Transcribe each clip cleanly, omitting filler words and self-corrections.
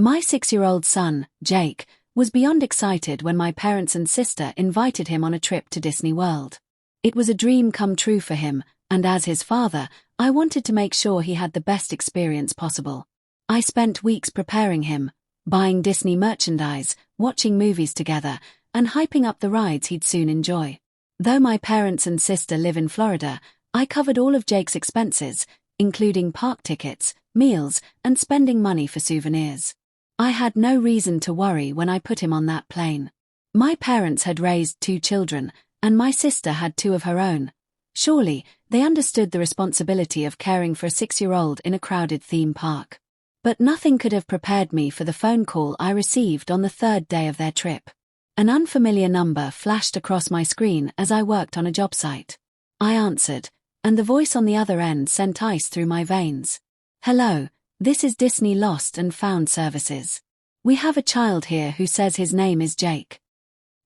My 6-year-old son, Jake, was beyond excited when my parents and sister invited him on a trip to Disney World. It was a dream come true for him, and as his father, I wanted to make sure he had the best experience possible. I spent weeks preparing him, buying Disney merchandise, watching movies together, and hyping up the rides he'd soon enjoy. Though my parents and sister live in Florida, I covered all of Jake's expenses, including park tickets, meals, and spending money for souvenirs. I had no reason to worry when I put him on that plane. My parents had raised 2 children, and my sister had 2 of her own. Surely, they understood the responsibility of caring for a 6-year-old in a crowded theme park. But nothing could have prepared me for the phone call I received on the 3rd day of their trip. An unfamiliar number flashed across my screen as I worked on a job site. I answered, and the voice on the other end sent ice through my veins. "Hello, this is Disney Lost and Found Services. We have a child here who says his name is Jake."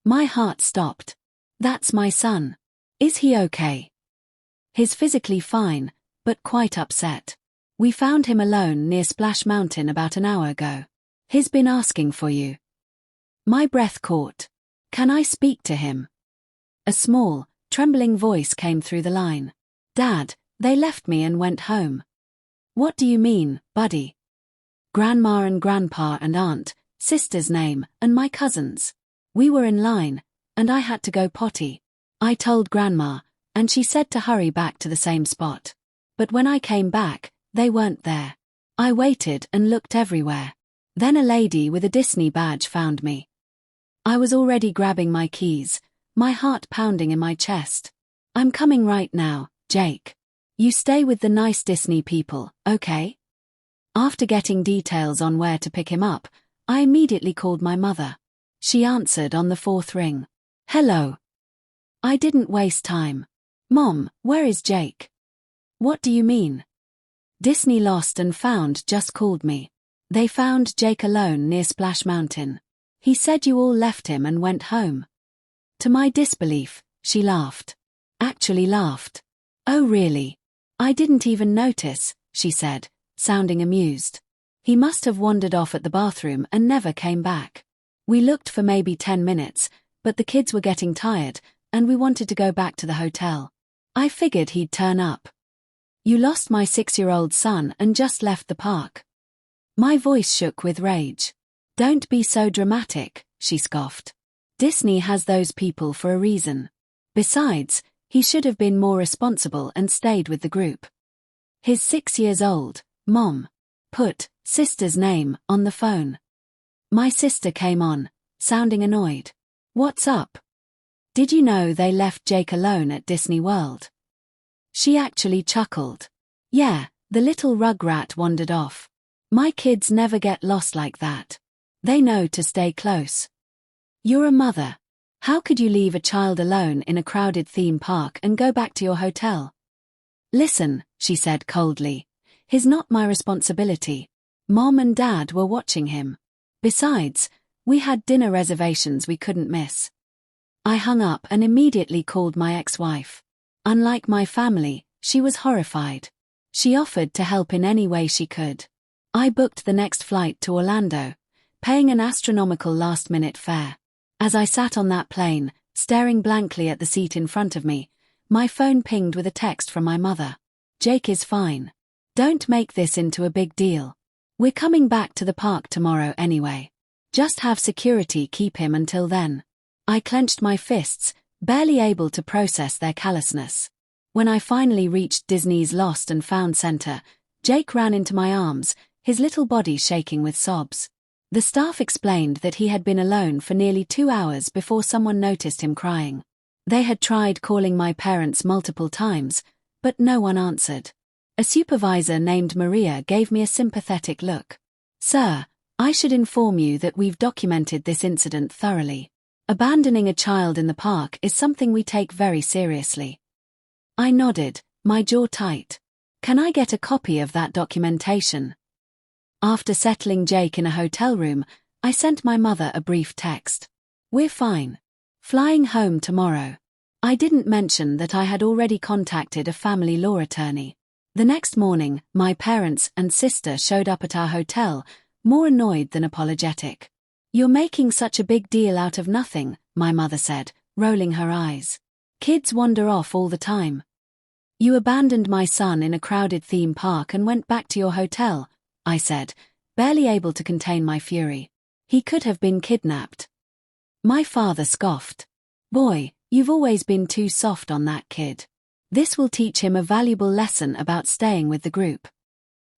My heart stopped. That's my son. Is he okay? He's physically fine, but quite upset. We found him alone near Splash Mountain about an hour ago. He's been asking for you. My breath caught. Can I speak to him? A small, trembling voice came through the line. "Dad, they left me and went home." "What do you mean, buddy?" "Grandma and Grandpa and Aunt, sister's name, and my cousins. We were in line, and I had to go potty. I told Grandma, and she said to hurry back to the same spot. But when I came back, they weren't there. I waited and looked everywhere. Then a lady with a Disney badge found me." I was already grabbing my keys, my heart pounding in my chest. "I'm coming right now, Jake. You stay with the nice Disney people, okay?" After getting details on where to pick him up, I immediately called my mother. She answered on the 4th ring. "Hello." I didn't waste time. "Mom, where is Jake?" "What do you mean?" "Disney Lost and Found just called me. They found Jake alone near Splash Mountain. He said you all left him and went home." To my disbelief, she laughed. Actually laughed. "Oh really? I didn't even notice," she said, sounding amused. "He must have wandered off at the bathroom and never came back. We looked for maybe 10 minutes, but the kids were getting tired, and we wanted to go back to the hotel. I figured he'd turn up." "You lost my 6-year-old son and just left the park." My voice shook with rage. "Don't be so dramatic," she scoffed. "Disney has those people for a reason. Besides, he should have been more responsible and stayed with the group. He's 6 years old, Mom." Put sister's name on the phone. My sister came on, sounding annoyed. "What's up? Did you know they left Jake alone at Disney World?" She actually chuckled. "Yeah, the little rugrat wandered off. My kids never get lost like that. They know to stay close." "You're a mother. How could you leave a child alone in a crowded theme park and go back to your hotel?" "Listen," she said coldly. "He's not my responsibility. Mom and Dad were watching him. Besides, we had dinner reservations we couldn't miss." I hung up and immediately called my ex-wife. Unlike my family, she was horrified. She offered to help in any way she could. I booked the next flight to Orlando, paying an astronomical last-minute fare. As I sat on that plane, staring blankly at the seat in front of me, my phone pinged with a text from my mother. "Jake is fine. Don't make this into a big deal. We're coming back to the park tomorrow anyway. Just have security keep him until then." I clenched my fists, barely able to process their callousness. When I finally reached Disney's Lost and Found Center, Jake ran into my arms, his little body shaking with sobs. The staff explained that he had been alone for nearly 2 hours before someone noticed him crying. They had tried calling my parents multiple times, but no one answered. A supervisor named Maria gave me a sympathetic look. "Sir, I should inform you that we've documented this incident thoroughly. Abandoning a child in the park is something we take very seriously." I nodded, my jaw tight. "Can I get a copy of that documentation?" After settling Jake in a hotel room, I sent my mother a brief text. "We're fine. Flying home tomorrow." I didn't mention that I had already contacted a family law attorney. The next morning, my parents and sister showed up at our hotel, more annoyed than apologetic. "You're making such a big deal out of nothing," my mother said, rolling her eyes. "Kids wander off all the time. You abandoned my son in a crowded theme park and went back to your hotel," I said, barely able to contain my fury. "He could have been kidnapped." My father scoffed. "Boy, you've always been too soft on that kid. This will teach him a valuable lesson about staying with the group."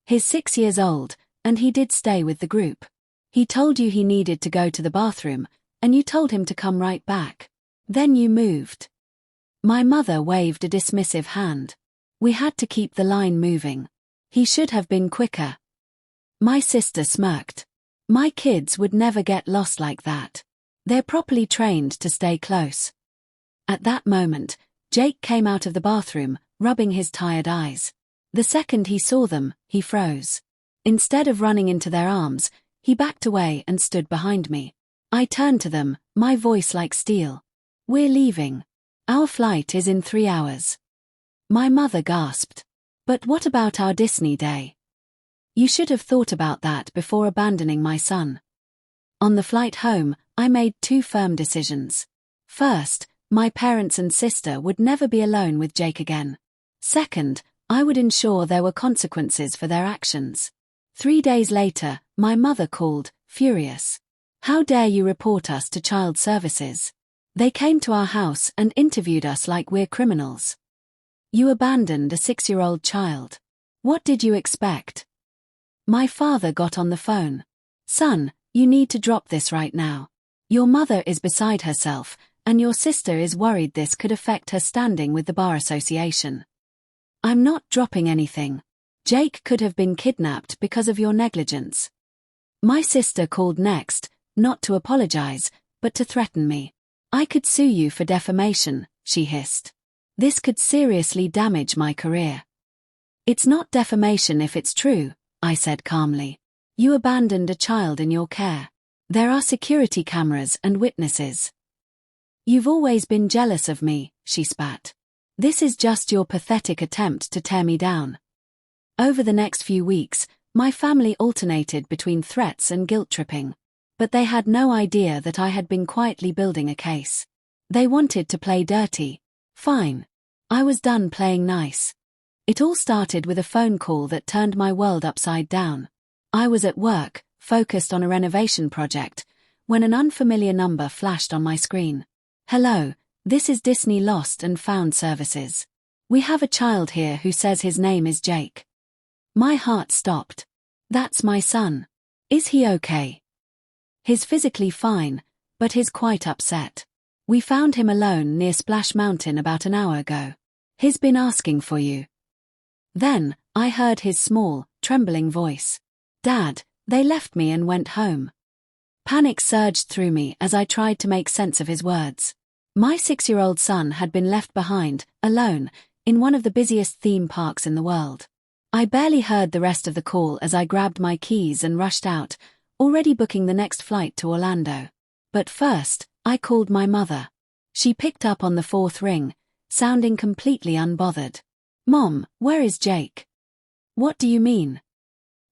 He's 6 years old, and he did stay with the group. He told you he needed to go to the bathroom, and you told him to come right back. Then you moved. My mother waved a dismissive hand. "We had to keep the line moving. He should have been quicker." My sister smirked. "My kids would never get lost like that. They're properly trained to stay close." At that moment, Jake came out of the bathroom, rubbing his tired eyes. The second he saw them, he froze. Instead of running into their arms, he backed away and stood behind me. I turned to them, my voice like steel. "We're leaving. Our flight is in 3 hours." My mother gasped. "But what about our Disney day?" "You should have thought about that before abandoning my son." On the flight home, I made 2 firm decisions. First, my parents and sister would never be alone with Jake again. Second, I would ensure there were consequences for their actions. 3 days later, my mother called, furious. "How dare you report us to child services? They came to our house and interviewed us like we're criminals. You abandoned a 6-year-old child. What did you expect?" My father got on the phone. "Son, you need to drop this right now. Your mother is beside herself, and your sister is worried this could affect her standing with the Bar Association." "I'm not dropping anything. Jake could have been kidnapped because of your negligence." My sister called next, not to apologize, but to threaten me. "I could sue you for defamation," she hissed. "This could seriously damage my career." "It's not defamation if it's true," I said calmly. "You abandoned a child in your care. There are security cameras and witnesses." "You've always been jealous of me," she spat. "This is just your pathetic attempt to tear me down." Over the next few weeks, my family alternated between threats and guilt-tripping. But they had no idea that I had been quietly building a case. They wanted to play dirty. Fine. I was done playing nice. It all started with a phone call that turned my world upside down. I was at work, focused on a renovation project, when an unfamiliar number flashed on my screen. "Hello, this is Disney Lost and Found Services. We have a child here who says his name is Jake." My heart stopped. "That's my son. Is he okay?" "He's physically fine, but he's quite upset. We found him alone near Splash Mountain about an hour ago. He's been asking for you." Then, I heard his small, trembling voice. "Dad, they left me and went home." Panic surged through me as I tried to make sense of his words. My 6-year-old son had been left behind, alone, in one of the busiest theme parks in the world. I barely heard the rest of the call as I grabbed my keys and rushed out, already booking the next flight to Orlando. But first, I called my mother. She picked up on the 4th ring, sounding completely unbothered. "Mom, where is Jake?" "What do you mean?"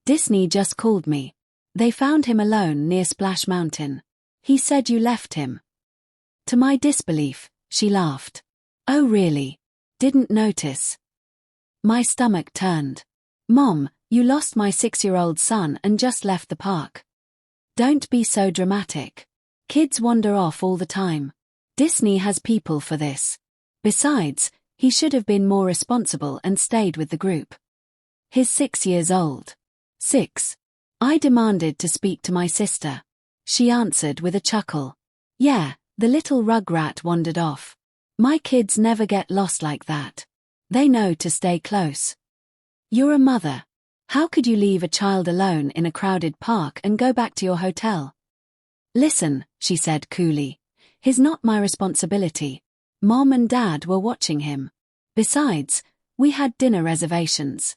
"Disney just called me. They found him alone near Splash Mountain. He said you left him." To my disbelief, she laughed. "Oh really? Didn't notice." My stomach turned. "Mom, you lost my 6-year-old son and just left the park. Don't be so dramatic. Kids wander off all the time. Disney has people for this. Besides, he should have been more responsible and stayed with the group. He's 6 years old." "6?" I demanded to speak to my sister. She answered with a chuckle. "Yeah, the little rugrat wandered off. My kids never get lost like that. They know to stay close." "You're a mother. How could you leave a child alone in a crowded park and go back to your hotel?" "Listen," she said coolly. "He's not my responsibility. Mom and Dad were watching him. Besides, we had dinner reservations."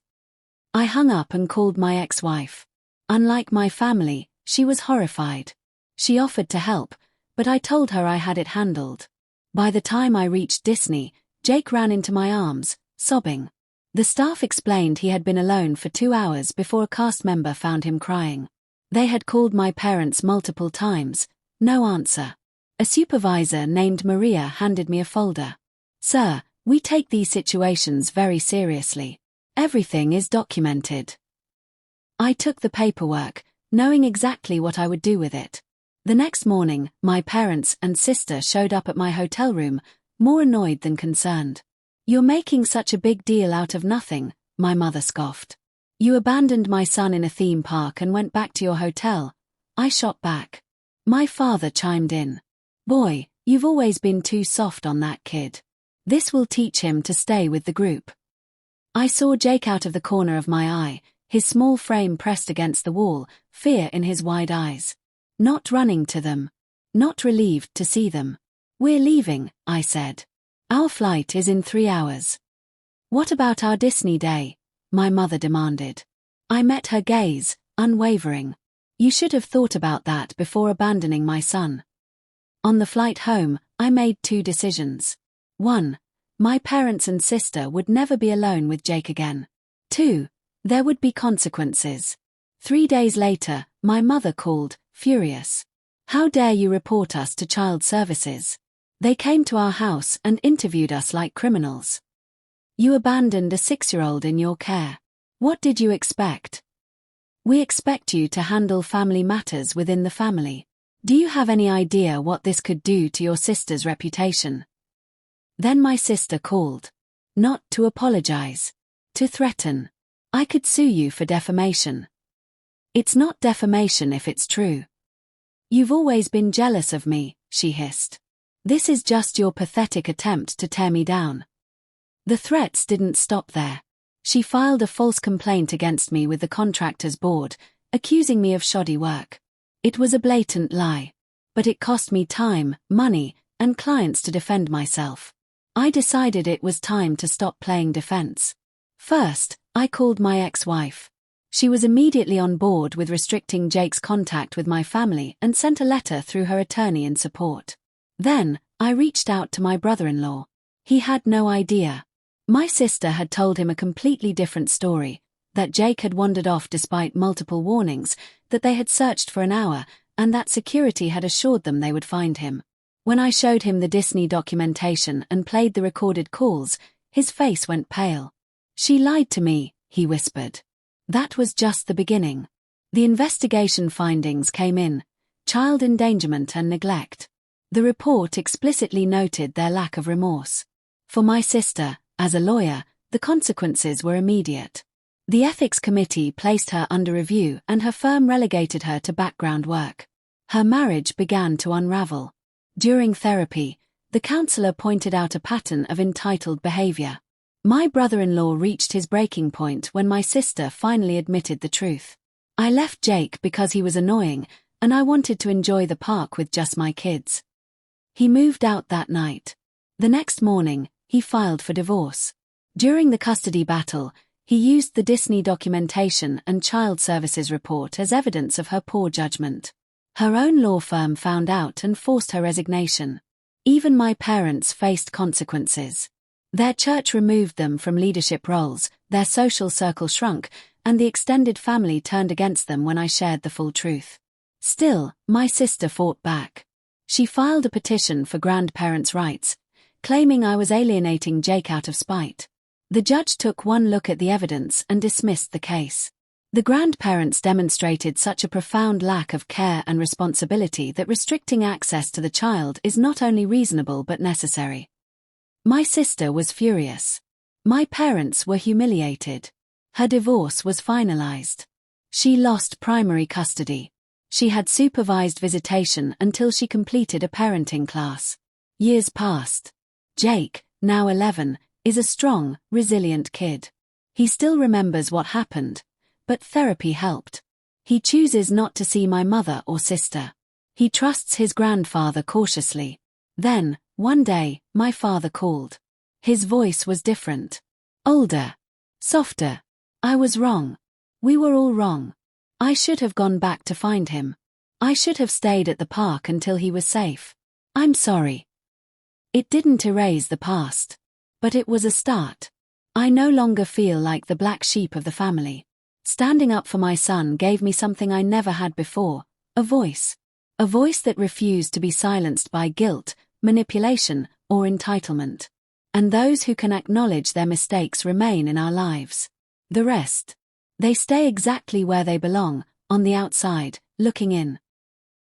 I hung up and called my ex-wife. Unlike my family, she was horrified. She offered to help, but I told her I had it handled. By the time I reached Disney, Jake ran into my arms, sobbing. The staff explained he had been alone for 2 hours before a cast member found him crying. They had called my parents multiple times, no answer. A supervisor named Maria handed me a folder. "Sir, we take these situations very seriously. Everything is documented." I took the paperwork, knowing exactly what I would do with it. The next morning, my parents and sister showed up at my hotel room, more annoyed than concerned. "You're making such a big deal out of nothing," my mother scoffed. "You abandoned my son in a theme park and went back to your hotel," I shot back. My father chimed in. "Boy, you've always been too soft on that kid. This will teach him to stay with the group." I saw Jake out of the corner of my eye, his small frame pressed against the wall, fear in his wide eyes. Not running to them. Not relieved to see them. "We're leaving," I said. "Our flight is in 3 hours." "What about our Disney day?" my mother demanded. I met her gaze, unwavering. "You should have thought about that before abandoning my son." On the flight home, I made 2 decisions. 1. My parents and sister would never be alone with Jake again. 2. There would be consequences. 3 days later, my mother called, furious. "How dare you report us to child services? They came to our house and interviewed us like criminals. You abandoned a 6-year-old in your care. What did you expect? We expect you to handle family matters within the family. Do you have any idea what this could do to your sister's reputation?" Then my sister called. Not to apologize. To threaten. "I could sue you for defamation." "It's not defamation if it's true." "You've always been jealous of me," she hissed. "This is just your pathetic attempt to tear me down." The threats didn't stop there. She filed a false complaint against me with the contractors board, accusing me of shoddy work. It was a blatant lie. But it cost me time, money, and clients to defend myself. I decided it was time to stop playing defense. First, I called my ex-wife. She was immediately on board with restricting Jake's contact with my family and sent a letter through her attorney in support. Then, I reached out to my brother-in-law. He had no idea. My sister had told him a completely different story, that Jake had wandered off despite multiple warnings, that they had searched for an hour, and that security had assured them they would find him. When I showed him the Disney documentation and played the recorded calls, his face went pale. "She lied to me," he whispered. That was just the beginning. The investigation findings came in: child endangerment and neglect. The report explicitly noted their lack of remorse. For my sister, as a lawyer, the consequences were immediate. The ethics committee placed her under review and her firm relegated her to background work. Her marriage began to unravel. During therapy, the counselor pointed out a pattern of entitled behavior. My brother-in-law reached his breaking point when my sister finally admitted the truth. I left Jake because he was annoying, and I wanted to enjoy the park with just my kids. He moved out that night. The next morning, he filed for divorce. During the custody battle, he used the Disney documentation and child services report as evidence of her poor judgment. Her own law firm found out and forced her resignation. Even my parents faced consequences. Their church removed them from leadership roles, their social circle shrunk, and the extended family turned against them when I shared the full truth. Still, my sister fought back. She filed a petition for grandparents' rights, claiming I was alienating Jake out of spite. The judge took one look at the evidence and dismissed the case. The grandparents demonstrated such a profound lack of care and responsibility that restricting access to the child is not only reasonable but necessary. My sister was furious. My parents were humiliated. Her divorce was finalized. She lost primary custody. She had supervised visitation until she completed a parenting class. Years passed. Jake, now 11, is a strong, resilient kid. He still remembers what happened, but therapy helped. He chooses not to see my mother or sister. He trusts his grandfather cautiously. Then, one day, my father called. His voice was different. Older. Softer. I was wrong. We were all wrong. I should have gone back to find him. I should have stayed at the park until he was safe. I'm sorry. It didn't erase the past. But it was a start. I no longer feel like the black sheep of the family. Standing up for my son gave me something I never had before, a voice. A voice that refused to be silenced by guilt, manipulation, or entitlement. And those who can acknowledge their mistakes remain in our lives. The rest. They stay exactly where they belong, on the outside, looking in.